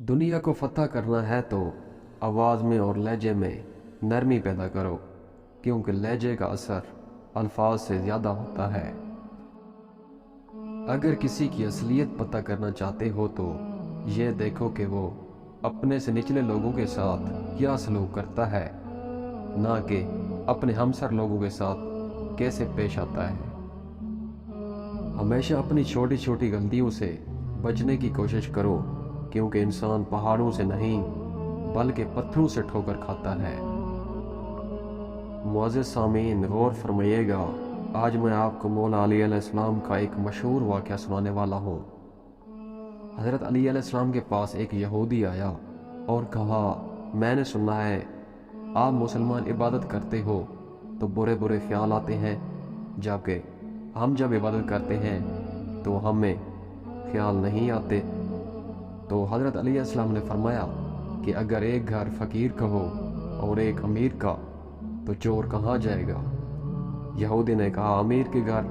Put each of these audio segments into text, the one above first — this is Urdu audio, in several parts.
دنیا کو فتح کرنا ہے تو آواز میں اور لہجے میں نرمی پیدا کرو، کیونکہ لہجے کا اثر الفاظ سے زیادہ ہوتا ہے۔ اگر کسی کی اصلیت پتہ کرنا چاہتے ہو تو یہ دیکھو کہ وہ اپنے سے نچلے لوگوں کے ساتھ کیا سلوک کرتا ہے، نہ کہ اپنے ہمسر لوگوں کے ساتھ کیسے پیش آتا ہے۔ ہمیشہ اپنی چھوٹی چھوٹی غلطیوں سے بچنے کی کوشش کرو، کیونکہ انسان پہاڑوں سے نہیں بلکہ پتھروں سے ٹھوکر کھاتا ہے۔ معزز سامعین، غور فرمائیے گا، آج میں آپ کو مولا علی علیہ السلام کا ایک مشہور واقعہ سنانے والا ہوں۔ حضرت علی علیہ السلام کے پاس ایک یہودی آیا اور کہا، میں نے سنا ہے آپ مسلمان عبادت کرتے ہو تو برے برے خیال آتے ہیں، جبکہ ہم جب عبادت کرتے ہیں تو ہمیں خیال نہیں آتے۔ تو حضرت علی علیہ السلام نے فرمایا کہ اگر ایک گھر فقیر کا ہو اور ایک امیر کا تو چور کہاں جائے گا؟ یہودی نے کہا، امیر کے گھر۔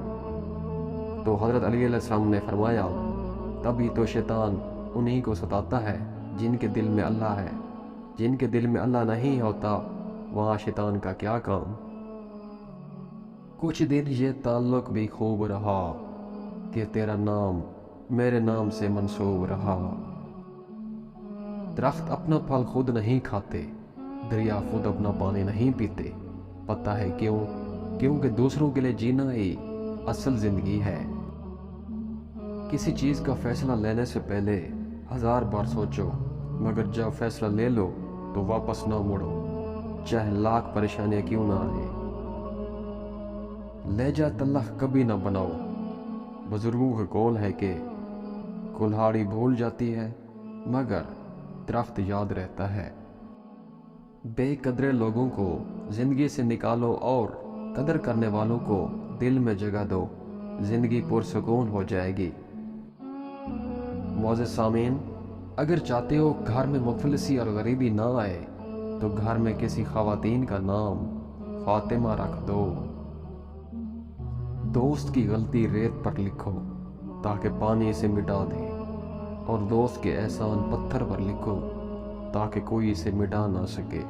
تو حضرت علی علیہ السلام نے فرمایا، تبھی تو شیطان انہی کو ستاتا ہے جن کے دل میں اللہ ہے، جن کے دل میں اللہ نہیں ہوتا وہاں شیطان کا کیا کام۔ کچھ دن یہ تعلق بھی خوب رہا کہ تیرا نام میرے نام سے منسوب رہا۔ درخت اپنا پھل خود نہیں کھاتے، دریا خود اپنا پانی نہیں پیتے۔ پتہ ہے کیوں؟ کیونکہ دوسروں کے لیے جینا ہی اصل زندگی ہے۔ کسی چیز کا فیصلہ لینے سے پہلے 1000 بار سوچو، مگر جب فیصلہ لے لو تو واپس نہ مڑو، چاہے لاکھ پریشانیاں کیوں نہ آئیں۔ لہجہ تلخ کبھی نہ بناؤ۔ بزرگوں کا قول ہے کہ کلہاڑی بھول جاتی ہے مگر درخت یاد رہتا ہے۔ بے قدرے لوگوں کو زندگی سے نکالو اور قدر کرنے والوں کو دل میں جگہ دو، زندگی پرسکون ہو جائے گی۔ معزز سامعین، اگر چاہتے ہو گھر میں مفلسی اور غریبی نہ آئے تو گھر میں کسی خواتین کا نام فاطمہ رکھ دو۔ دوست کی غلطی ریت پر لکھو تاکہ پانی اسے مٹا دے، اور دوست کے احسان پتھر پر لکھو تاکہ کوئی اسے مٹا نہ سکے۔